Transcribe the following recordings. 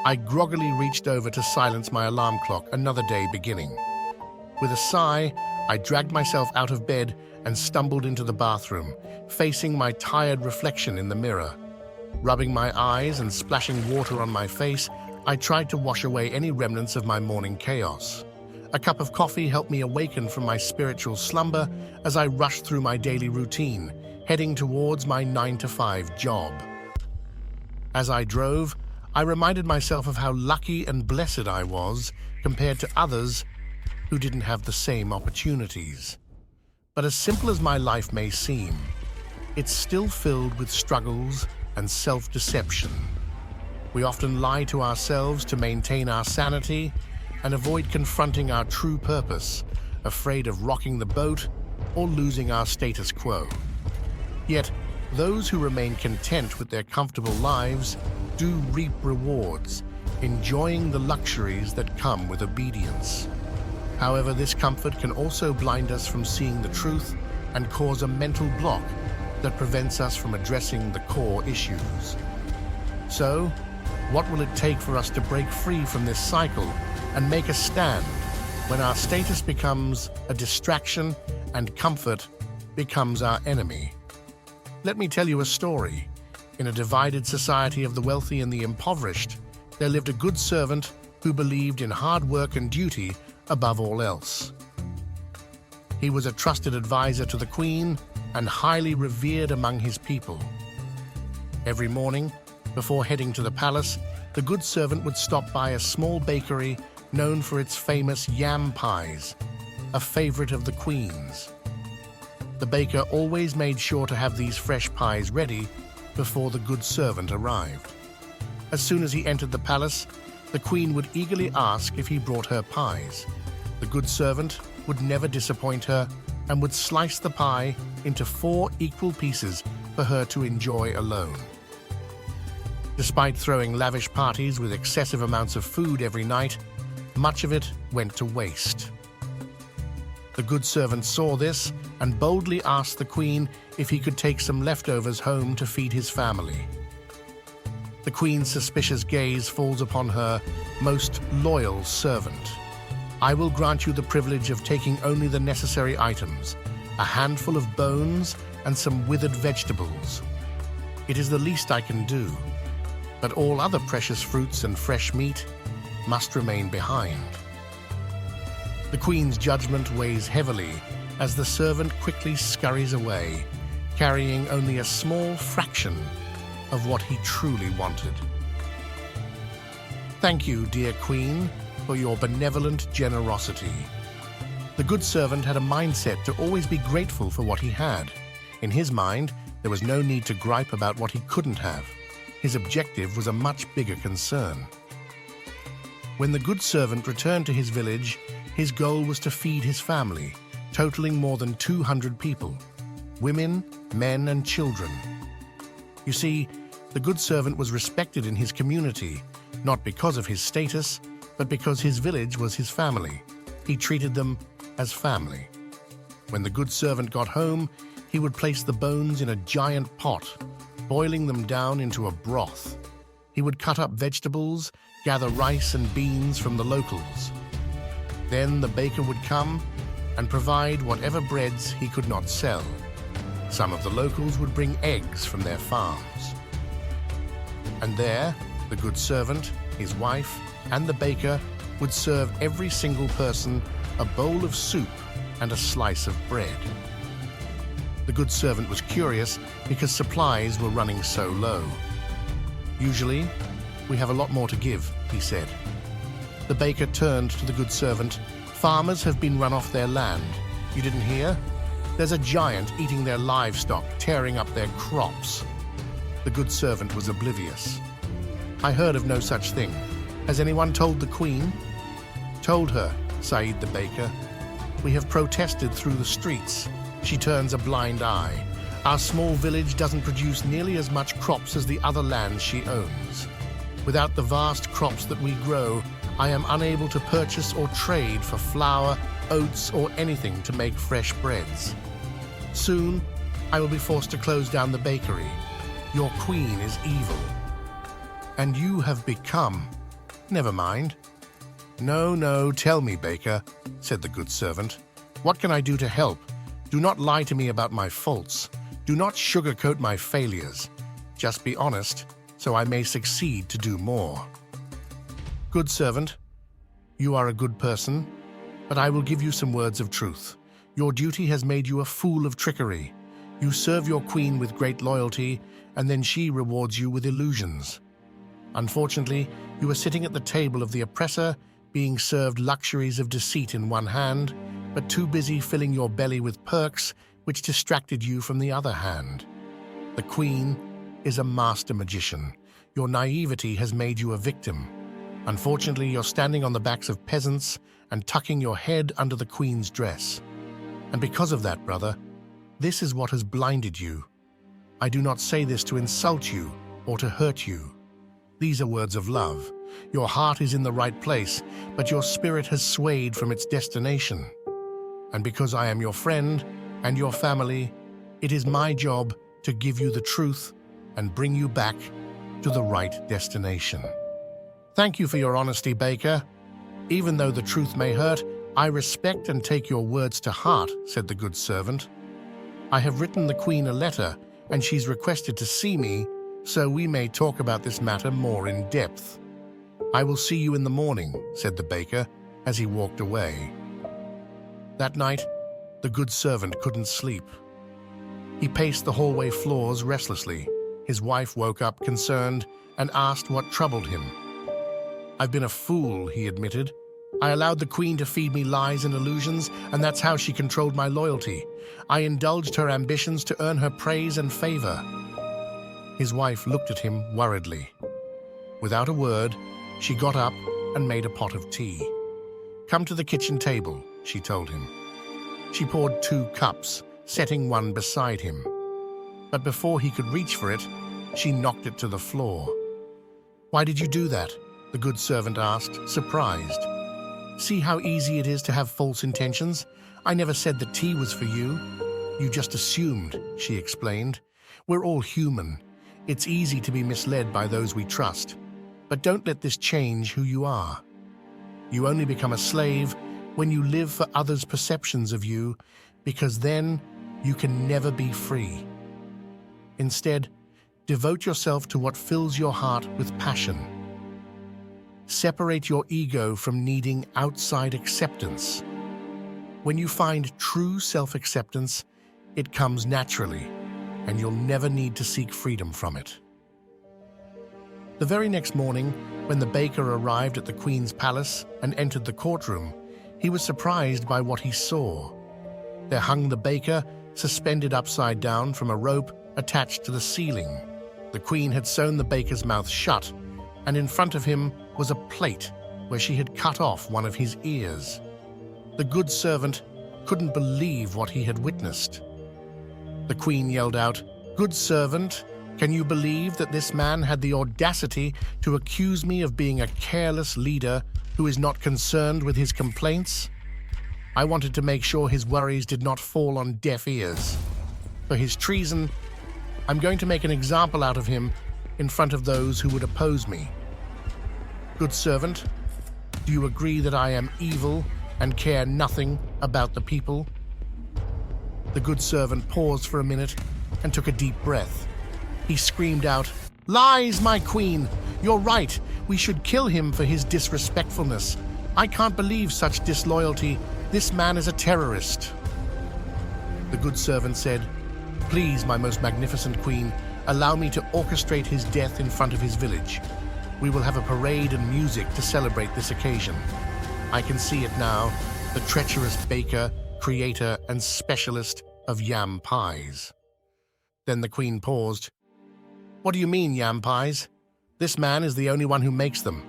I groggily reached over to silence my alarm clock, another day beginning. With a sigh, I dragged myself out of bed and stumbled into the bathroom, facing my tired reflection in the mirror. Rubbing my eyes and splashing water on my face, I tried to wash away any remnants of my morning chaos. A cup of coffee helped me awaken from my spiritual slumber as I rushed through my daily routine, heading towards my 9-to-5 job. As I drove, I reminded myself of how lucky and blessed I was compared to others who didn't have the same opportunities. But as simple as my life may seem, it's still filled with struggles and self-deception. We often lie to ourselves to maintain our sanity and avoid confronting our true purpose, afraid of rocking the boat or losing our status quo. Yet, those who remain content with their comfortable lives do reap rewards, enjoying the luxuries that come with obedience. However, this comfort can also blind us from seeing the truth and cause a mental block that prevents us from addressing the core issues. So, what will it take for us to break free from this cycle and make a stand when our status becomes a distraction and comfort becomes our enemy? Let me tell you a story. In a divided society of the wealthy and the impoverished, there lived a good servant who believed in hard work and duty above all else. He was a trusted advisor to the queen and highly revered among his people. Every morning, before heading to the palace, the good servant would stop by a small bakery known for its famous yam pies, a favorite of the queen's. The baker always made sure to have these fresh pies ready before the good servant arrived. As soon as he entered the palace, the queen would eagerly ask if he brought her pies. The good servant would never disappoint her and would slice the pie into 4 equal pieces for her to enjoy alone. Despite throwing lavish parties with excessive amounts of food every night, much of it went to waste. The good servant saw this and boldly asked the queen if he could take some leftovers home to feed his family. The queen's suspicious gaze falls upon her most loyal servant. "I will grant you the privilege of taking only the necessary items, a handful of bones and some withered vegetables. It is the least I can do, but all other precious fruits and fresh meat must remain behind." The queen's judgment weighs heavily as the servant quickly scurries away, carrying only a small fraction of what he truly wanted. "Thank you, dear queen, for your benevolent generosity." The good servant had a mindset to always be grateful for what he had. In his mind, there was no need to gripe about what he couldn't have. His objective was a much bigger concern. When the good servant returned to his village, his goal was to feed his family, totaling more than 200 people, women, men, and children. You see, the good servant was respected in his community, not because of his status, but because his village was his family. He treated them as family. When the good servant got home, he would place the bones in a giant pot, boiling them down into a broth. He would cut up vegetables, gather rice and beans from the locals. Then the baker would come and provide whatever breads he could not sell. Some of the locals would bring eggs from their farms. And there, the good servant, his wife, and the baker would serve every single person a bowl of soup and a slice of bread. The good servant was curious because supplies were running so low. "Usually, we have a lot more to give," he said. The baker turned to the good servant. "Farmers have been run off their land. You didn't hear? There's a giant eating their livestock, tearing up their crops." The good servant was oblivious. "I heard of no such thing. Has anyone told the queen?" "Told her," sighed the baker. "We have protested through the streets. She turns a blind eye. Our small village doesn't produce nearly as much crops as the other lands she owns. Without the vast crops that we grow, I am unable to purchase or trade for flour, oats, or anything to make fresh breads. Soon, I will be forced to close down the bakery. Your queen is evil, and you have become Never mind. No, no, tell me, baker, said the good servant. What can I do to help? Do not lie to me about my faults. Do not sugarcoat my failures. Just be honest, so I may succeed to do more. Good servant, you are a good person, but I will give you some words of truth. Your duty has made you a fool of trickery. You serve your queen with great loyalty, and then she rewards you with illusions. Unfortunately, you are sitting at the table of the oppressor, being served luxuries of deceit in one hand, but too busy filling your belly with perks which distracted you from the other hand. The queen is a master magician. Your naivety has made you a victim. Unfortunately, you're standing on the backs of peasants and tucking your head under the queen's dress. And because of that, brother, this is what has blinded you. I do not say this to insult you or to hurt you. These are words of love. Your heart is in the right place, but your spirit has swayed from its destination. And because I am your friend and your family, it is my job to give you the truth and bring you back to the right destination. Thank you for your honesty, baker. Even though the truth may hurt, I respect and take your words to heart, said the good servant. I have written the queen a letter, and she's requested to see me, so we may talk about this matter more in depth. I will see you in the morning, said the baker, as he walked away. That night, the good servant couldn't sleep. He paced the hallway floors restlessly. His wife woke up concerned and asked what troubled him. I've been a fool, he admitted. I allowed the queen to feed me lies and illusions, and that's how she controlled my loyalty. I indulged her ambitions to earn her praise and favor. His wife looked at him worriedly. Without a word, she got up and made a pot of tea. Come to the kitchen table, she told him. She poured 2 cups, setting one beside him. But before he could reach for it, she knocked it to the floor. Why did you do that? The good servant asked, surprised. See how easy it is to have false intentions? I never said the tea was for you. You just assumed, she explained. We're all human. It's easy to be misled by those we trust. But don't let this change who you are. You only become a slave when you live for others' perceptions of you, because then you can never be free. Instead, devote yourself to what fills your heart with passion. Separate your ego from needing outside acceptance. When you find true self-acceptance, it comes naturally, and you'll never need to seek freedom from it. The very next morning, when the baker arrived at the Queen's palace and entered the courtroom, he was surprised by what he saw. There hung the baker, suspended upside down from a rope attached to the ceiling. The Queen had sewn the baker's mouth shut, and in front of him was a plate where she had cut off one of his ears. The good servant couldn't believe what he had witnessed. The Queen yelled out, "Good servant, can you believe that this man had the audacity to accuse me of being a careless leader who is not concerned with his complaints? I wanted to make sure his worries did not fall on deaf ears. For his treason, I'm going to make an example out of him in front of those who would oppose me. Good servant, do you agree that I am evil and care nothing about the people?" The good servant paused for a minute and took a deep breath. He screamed out, "Lies, my queen! You're right. We should kill him for his disrespectfulness. I can't believe such disloyalty. This man is a terrorist." The good servant said, "Please, my most magnificent queen, allow me to orchestrate his death in front of his village. We will have a parade and music to celebrate this occasion. I can see it now, the treacherous baker, creator, and specialist of yam pies." Then the queen paused. "What do you mean, yam pies? This man is the only one who makes them.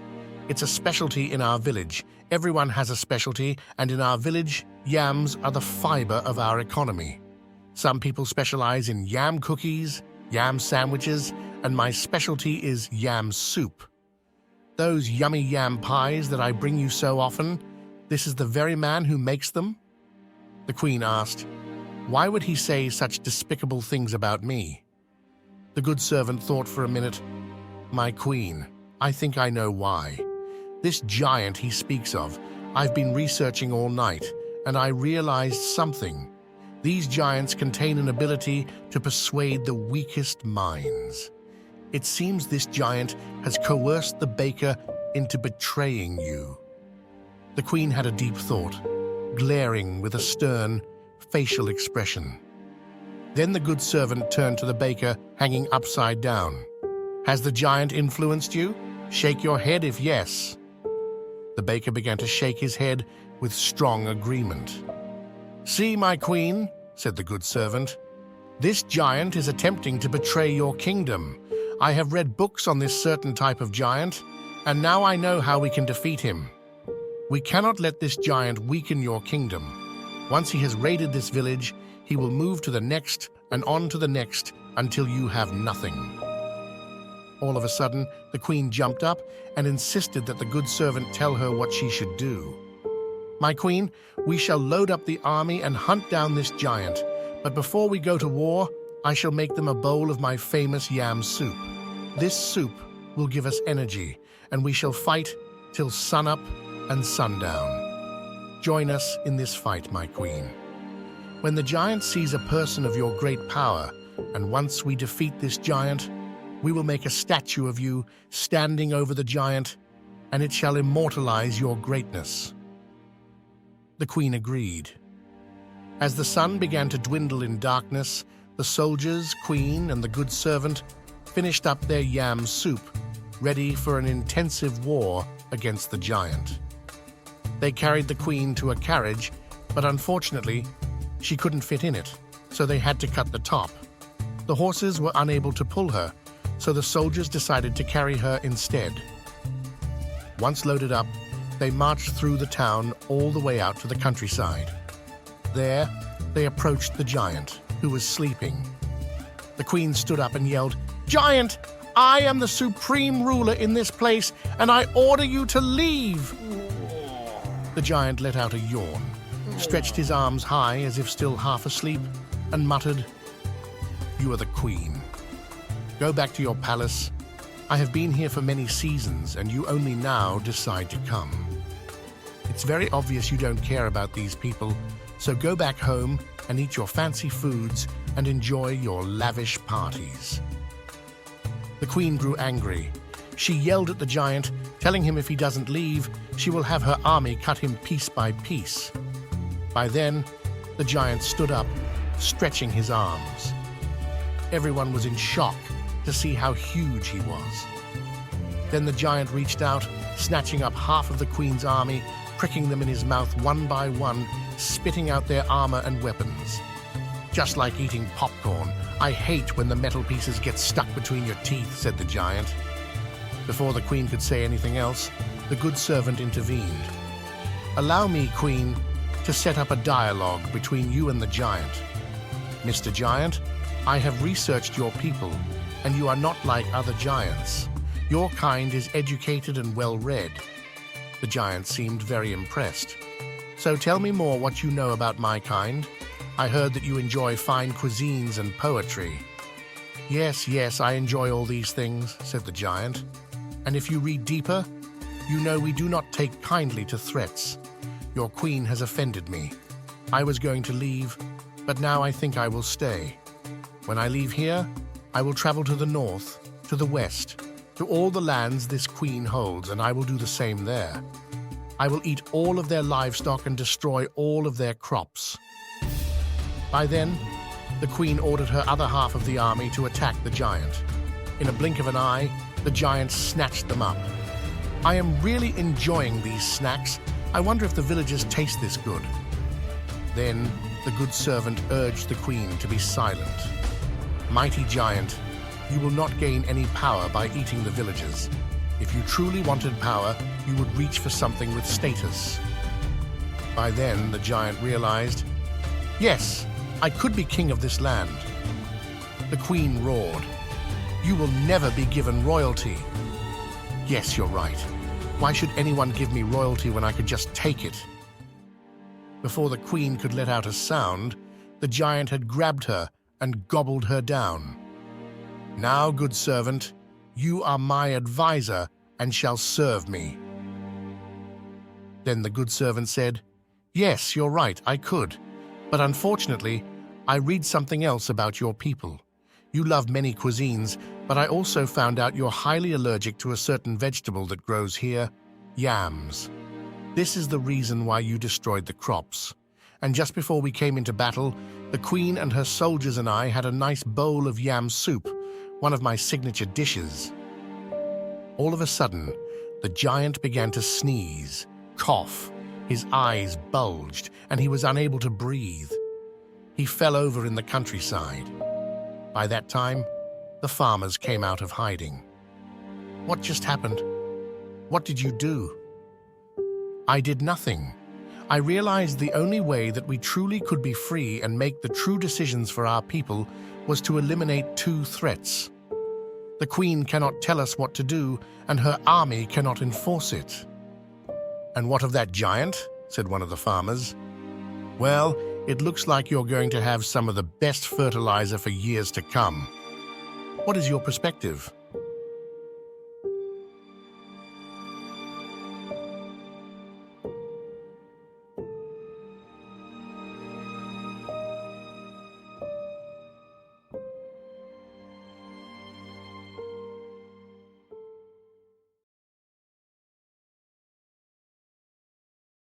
It's a specialty in our village. Everyone has a specialty, and in our village, yams are the fiber of our economy. Some people specialize in yam cookies, yam sandwiches, and my specialty is yam soup. Those yummy yam pies that I bring you so often, this is the very man who makes them?" The Queen asked, "Why would he say such despicable things about me?" The good servant thought for a minute. "My queen, I think I know why. This giant he speaks of, I've been researching all night, and I realized something. These giants contain an ability to persuade the weakest minds. It seems this giant has coerced the baker into betraying you. The queen had a deep thought, glaring with a stern, facial expression. Then the good servant turned to the baker, hanging upside down. Has the giant influenced you? Shake your head if yes. The baker began to shake his head with strong agreement. See, my queen, said the good servant, this giant is attempting to betray your kingdom. I have read books on this certain type of giant, and now I know how we can defeat him. We cannot let this giant weaken your kingdom. Once he has raided this village, he will move to the next and on to the next until you have nothing. All of a sudden, the queen jumped up and insisted that the good servant tell her what she should do. My queen, we shall load up the army and hunt down this giant, but before we go to war, I shall make them a bowl of my famous yam soup. This soup will give us energy, and we shall fight till sunup and sundown. Join us in this fight, my queen. When the giant sees a person of your great power, and once we defeat this giant, we will make a statue of you standing over the giant, and it shall immortalize your greatness. The queen agreed. As the sun began to dwindle in darkness, the soldiers, queen, and the good servant finished up their yam soup, ready for an intensive war against the giant. They carried the queen to a carriage, but unfortunately, she couldn't fit in it, so they had to cut the top. The horses were unable to pull her, so the soldiers decided to carry her instead. Once loaded up, they marched through the town all the way out to the countryside. There, they approached the giant, who was sleeping. The queen stood up and yelled, "Giant, I am the supreme ruler in this place, and I order you to leave!" The giant let out a yawn, stretched his arms high as if still half asleep, and muttered, "You are the queen. Go back to your palace. I have been here for many seasons, and you only now decide to come. It's very obvious you don't care about these people, so go back home and eat your fancy foods and enjoy your lavish parties." The queen grew angry. She yelled at the giant, telling him if he doesn't leave, she will have her army cut him piece by piece. By then, the giant stood up, stretching his arms. Everyone was in shock to see how huge he was. Then the giant reached out, snatching up half of the queen's army, pricking them in his mouth one by one, spitting out their armor and weapons. "Just like eating popcorn. I hate when the metal pieces get stuck between your teeth," said the giant. Before the queen could say anything else, the good servant intervened. "Allow me, queen, to set up a dialogue between you and the giant. Mr. Giant, I have researched your people, and you are not like other giants. Your kind is educated and well-read." The giant seemed very impressed. "So tell me more what you know about my kind. I heard that you enjoy fine cuisines and poetry." Yes, I enjoy all these things," said the giant. "And if you read deeper, you know we do not take kindly to threats. Your queen has offended me. I was going to leave, but now I think I will stay. When I leave here, I will travel to the north, to the west, to all the lands this queen holds, and I will do the same there. I will eat all of their livestock and destroy all of their crops." By then, the queen ordered her other half of the army to attack the giant. In a blink of an eye, the giant snatched them up. "I am really enjoying these snacks. I wonder if the villagers taste this good." Then the good servant urged the queen to be silent. "Mighty giant, you will not gain any power by eating the villagers. If you truly wanted power, you would reach for something with status." By then, the giant realized, "Yes, I could be king of this land." The queen roared, "You will never be given royalty." "Yes, you're right. Why should anyone give me royalty when I could just take it?" Before the queen could let out a sound, the giant had grabbed her and gobbled her down. "Now, good servant, you are my advisor and shall serve me. Then the good servant said, "Yes, you're right, I could. But unfortunately, I read something else about your people. You love many cuisines, but I also found out you're highly allergic to a certain vegetable that grows here, yams. This is the reason why you destroyed the crops. And just before we came into battle, the queen and her soldiers and I had a nice bowl of yam soup, one of my signature dishes." All of a sudden, the giant began to sneeze, cough, his eyes bulged, and he was unable to breathe. He fell over in the countryside. By that time, the farmers came out of hiding. "What just happened? What did you do?" "I did nothing. I realized the only way that we truly could be free and make the true decisions for our people was to eliminate two threats. The queen cannot tell us what to do, and her army cannot enforce it." "And what of that giant?" said one of the farmers. "Well, it looks like you're going to have some of the best fertilizer for years to come. What is your perspective?"